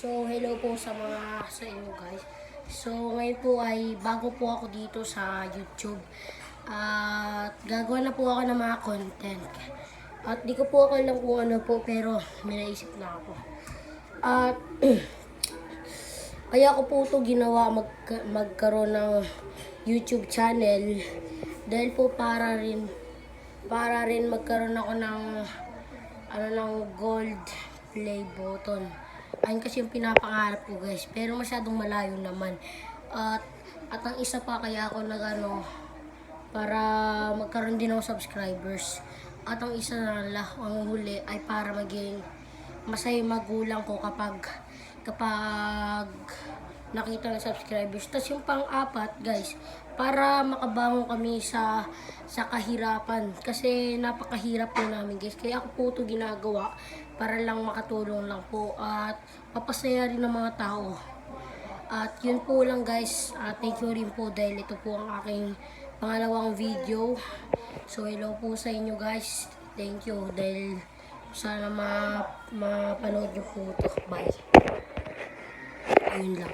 So, hello po sa inyo guys. So, ngayon po ay bago po ako dito sa YouTube. At gagawa na po ako ng mga content. At di ko po ako alam kung ano po, pero may naisip na ako. At kaya ko po ito ginawa magkaroon ng YouTube channel. Dahil po para rin magkaroon ako ng gold play button. Ayun kasi yung pinapangarap ko guys, pero masyadong malayo naman. At ang isa pa kaya ako para magkaroon din ng subscribers. At ang isa na lang, ang huli ay para maging masaya magulang ko kapag nakita ng subscribers. Tapos yung pang-apat guys, para makabangon kami sa kahirapan. Kasi napakahirap po namin guys. Kaya ako po ito ginagawa para lang makatulong lang po. At mapasaya rin ng mga tao. At yun po lang guys. Thank you rin po dahil ito po ang aking pangalawang video. So hello po sa inyo guys. Thank you dahil sana mapanood nyo po ito. Bye. Ayun lang.